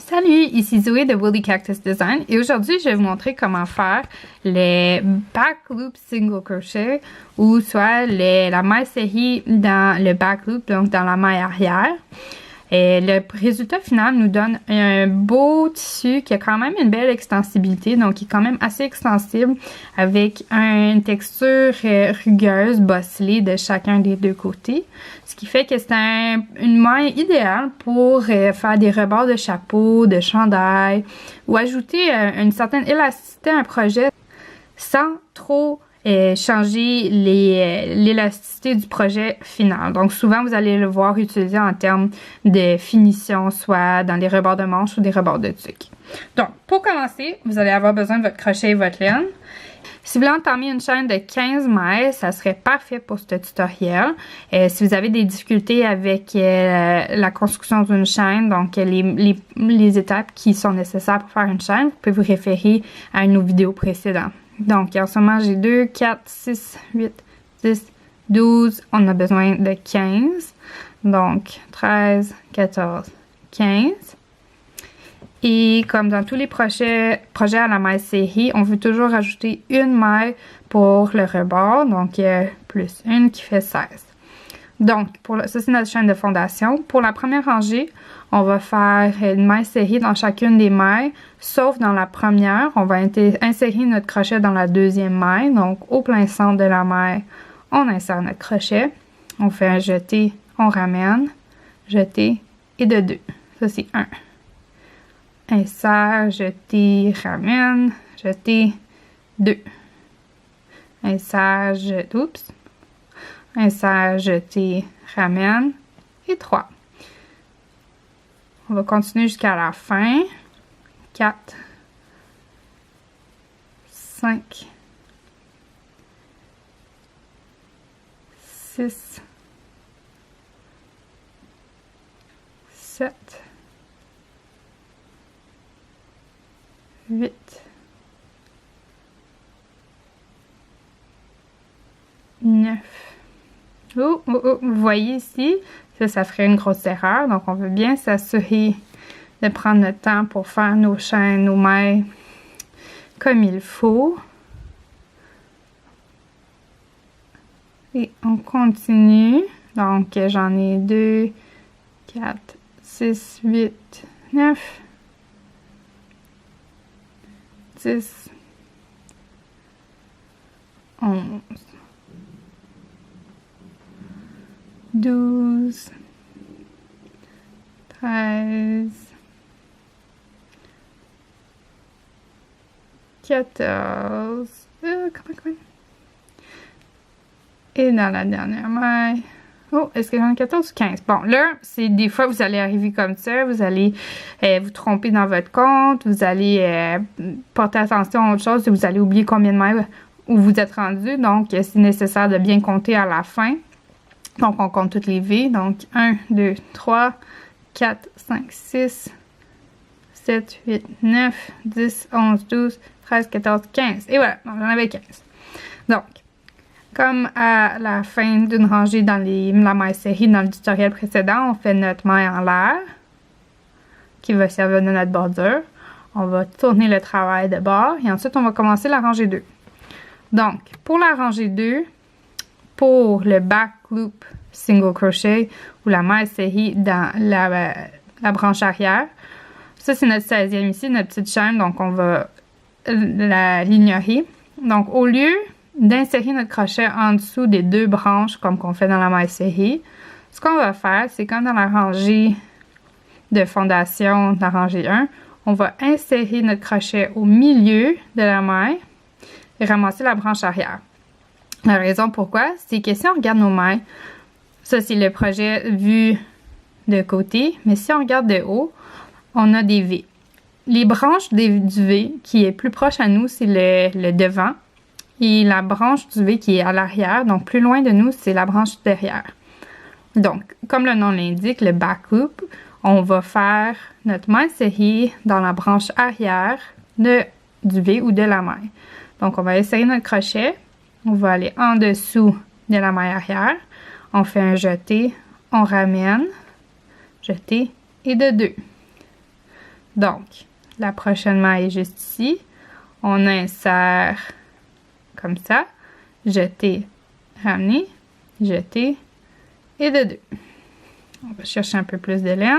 Salut, ici Zoé de Woolly Cactus Design et aujourd'hui je vais vous montrer comment faire les back loop single crochet ou soit la maille serrée dans le back loop, donc dans la maille arrière. Et le résultat final nous donne un beau tissu qui a quand même une belle extensibilité, donc qui est quand même assez extensible avec une texture rugueuse, bosselée de chacun des deux côtés. Ce qui fait que c'est une maille idéale pour faire des rebords de chapeau, de chandail ou ajouter une certaine élasticité à un projet sans trop changer l'élasticité du projet final. Donc souvent vous allez le voir utilisé en termes de finition, soit dans des rebords de manches ou des rebords de tuque. Donc pour commencer, vous allez avoir besoin de votre crochet et votre laine. Si vous voulez entamer une chaîne de 15 mailles, ça serait parfait pour ce tutoriel. Si vous avez des difficultés avec la construction d'une chaîne, donc les étapes qui sont nécessaires pour faire une chaîne, vous pouvez vous référer à une de nos vidéos précédentes. Donc, en ce moment, j'ai 2, 4, 6, 8, 10, 12. On a besoin de 15. Donc, 13, 14, 15. Et comme dans tous les projets à la maille serrée, on veut toujours ajouter une maille pour le rebord. Donc, plus une qui fait 16. Donc, ça c'est notre chaîne de fondation. Pour la première rangée, on va faire une maille serrée dans chacune des mailles, sauf dans la première. On va insérer notre crochet dans la deuxième maille. Donc, au plein centre de la maille, on insère notre crochet. On fait un jeté, on ramène, jeté et de 2. Ça, c'est 1. Insère, jeté, ramène, jeté, 2. Insère, insère, jeté, ramène et 3. On va continuer jusqu'à la fin. 4, 5, 6, 7, 8, 9. Oh, vous voyez ici, ça ferait une grosse erreur. Donc, on veut bien s'assurer de prendre notre temps pour faire nos chaînes, nos mailles comme il faut. Et on continue. Donc, j'en ai 2, 4, 6, 8, 9, 10, 11. 12, 13, 14, et dans la dernière maille, oh, est-ce que j'en ai 14 ou 15? Bon, là, c'est des fois, vous allez arriver comme ça, vous allez vous tromper dans votre compte, vous allez porter attention à autre chose, et vous allez oublier combien de mailles où vous êtes rendu, donc c'est nécessaire de bien compter à la fin. Donc, on compte toutes les V. Donc, 1, 2, 3, 4, 5, 6, 7, 8, 9, 10, 11, 12, 13, 14, 15. Et voilà, donc j'en avais 15. Donc, comme à la fin d'une rangée dans la maille serrée dans le tutoriel précédent, on fait notre maille en l'air qui va servir de notre bordure. On va tourner le travail de bord et ensuite, on va commencer la rangée 2. Donc, pour la rangée 2, pour le back loop single crochet ou la maille serrée dans la branche arrière. Ça, c'est notre 16e ici, notre petite chaîne, donc on va l'ignorer. Donc, au lieu d'insérer notre crochet en dessous des deux branches, comme qu'on fait dans la maille serrée, ce qu'on va faire, c'est comme dans la rangée de fondation, de la rangée 1, on va insérer notre crochet au milieu de la maille et ramasser la branche arrière. La raison pourquoi, c'est que si on regarde nos mailles, ça c'est le projet vu de côté, mais si on regarde de haut, on a des V. Les branches du V qui est plus proche à nous, c'est le devant, et la branche du V qui est à l'arrière, donc plus loin de nous, c'est la branche derrière. Donc, comme le nom l'indique, le back loop, on va faire notre maille serrée dans la branche arrière du V ou de la maille. Donc, on va insérer notre crochet. On va aller en dessous de la maille arrière. On fait un jeté, on ramène, jeté et de 2. Donc, la prochaine maille est juste ici. On insère comme ça. Jeter, ramener, jeter et de 2. On va chercher un peu plus de laine.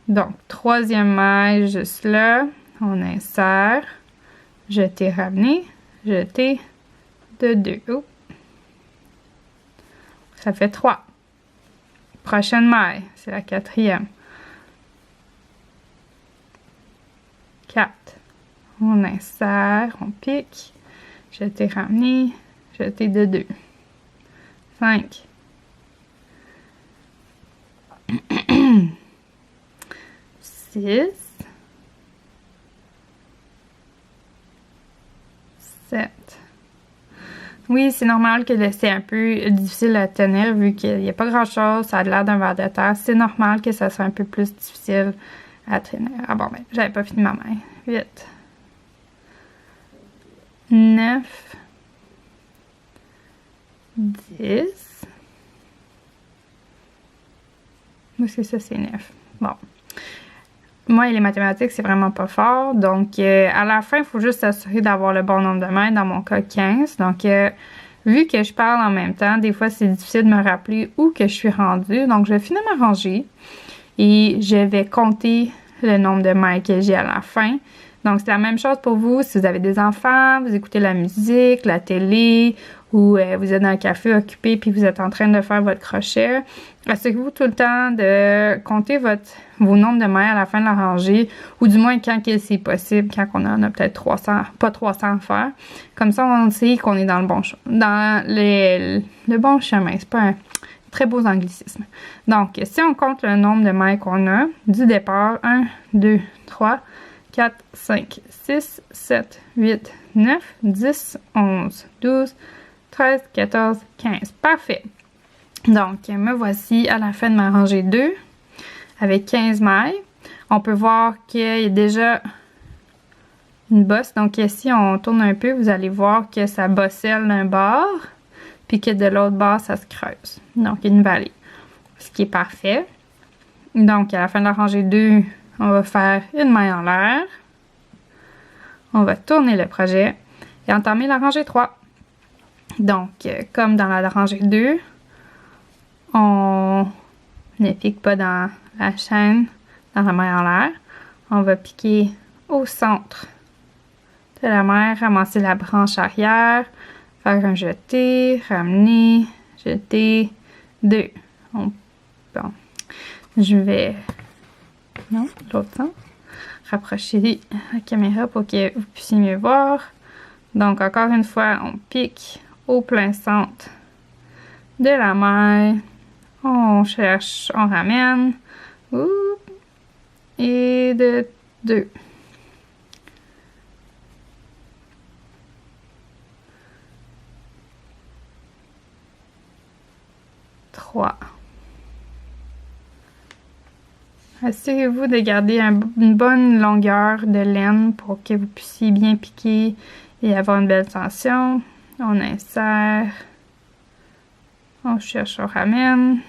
Donc, troisième maille juste là. On insère, jeter, ramener, jeter de 2. Oh. Ça fait 3. Prochaine maille, c'est la quatrième. 4. On insère, on pique, jeter, ramener, jeter de 2. 5. 6. 7. Oui, c'est normal que c'est un peu difficile à tenir vu qu'il n'y a pas grand-chose, ça a l'air d'un ver de terre. C'est normal que ça soit un peu plus difficile à tenir. Ah bon, ben, j'avais pas fini ma main. 8. 9. 10. Où est-ce que ça, c'est 9? Bon. Moi et les mathématiques, c'est vraiment pas fort. Donc, à la fin, il faut juste s'assurer d'avoir le bon nombre de mains. Dans mon cas, 15. Donc, vu que je parle en même temps, des fois, c'est difficile de me rappeler où que je suis rendue. Donc, je vais finir ma rangée et je vais compter le nombre de mains que j'ai à la fin. Donc, c'est la même chose pour vous. Si vous avez des enfants, vous écoutez la musique, la télé, ou vous êtes dans un café occupé puis vous êtes en train de faire votre crochet, assurez-vous tout le temps de compter vos nombres de mailles à la fin de la rangée, ou du moins quand c'est possible, quand on en a peut-être 300, pas 300 à faire. Comme ça, on sait qu'on est dans le bon le bon chemin. C'est pas un très beau anglicisme. Donc, si on compte le nombre de mailles qu'on a du départ, 1, 2, 3, 4, 5, 6, 7, 8, 9, 10, 11, 12, 13, 14, 15. Parfait. Donc, me voici à la fin de ma rangée 2 avec 15 mailles. On peut voir qu'il y a déjà une bosse. Donc, ici, on tourne un peu. Vous allez voir que ça bosselle d'un bord, puis que de l'autre bord, ça se creuse. Donc, il y a une vallée. Ce qui est parfait. Donc, à la fin de la rangée 2, on va faire une maille en l'air. On va tourner le projet et entamer la rangée 3. Donc, comme dans la rangée 2, on ne pique pas dans la chaîne, dans la maille en l'air. On va piquer au centre de la maille, ramasser la branche arrière, faire un jeté, ramener, jeter, 2. Bon, je vais, non, l'autre sens, rapprocher la caméra pour que vous puissiez mieux voir. Donc, encore une fois, on pique au plein centre de la maille. On cherche, on ramène. Et de 2. 3. Assurez-vous de garder une bonne longueur de laine pour que vous puissiez bien piquer et avoir une belle tension. On insère. On cherche, on ramène.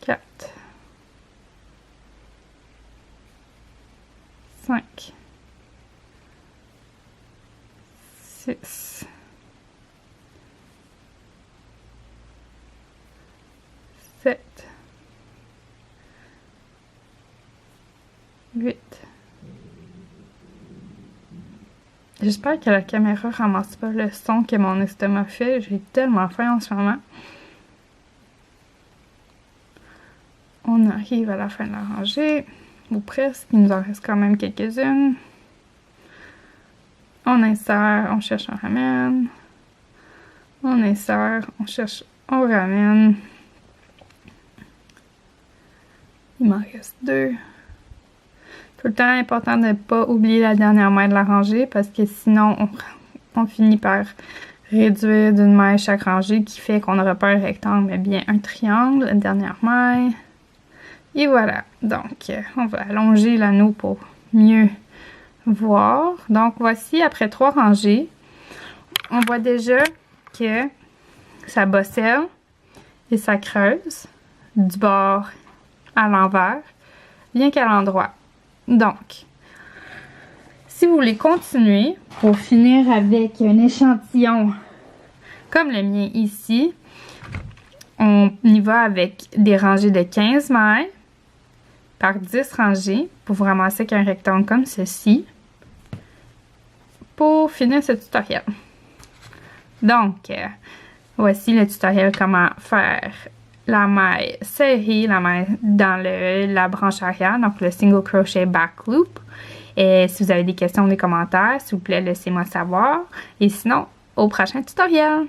4. 5. 6. 7. 8. J'espère que la caméra ramasse pas le son que mon estomac fait. J'ai tellement faim en ce moment. On arrive à la fin de la rangée, ou presque. Il nous en reste quand même quelques-unes. On insère, on cherche, on ramène. On insère, on cherche, on ramène. Il m'en reste 2. Tout le temps, important de ne pas oublier la dernière maille de la rangée parce que sinon, on finit par réduire d'une maille chaque rangée qui fait qu'on n'aura pas un rectangle mais bien un triangle. La dernière maille. Et voilà. Donc, on va allonger l'anneau pour mieux voir. Donc, voici, après 3 rangées, on voit déjà que ça bosselle et ça creuse du bord à l'envers. bien qu'à l'endroit. Donc, si vous voulez continuer, pour finir avec un échantillon comme le mien ici, on y va avec des rangées de 15 mailles par 10 rangées pour vous ramasser avec un rectangle comme ceci pour finir ce tutoriel. Donc, voici le tutoriel comment faire la maille serrée, la maille dans la branche arrière, donc le single crochet back loop. Et si vous avez des questions ou des commentaires, s'il vous plaît, laissez-moi savoir. Et sinon, au prochain tutoriel!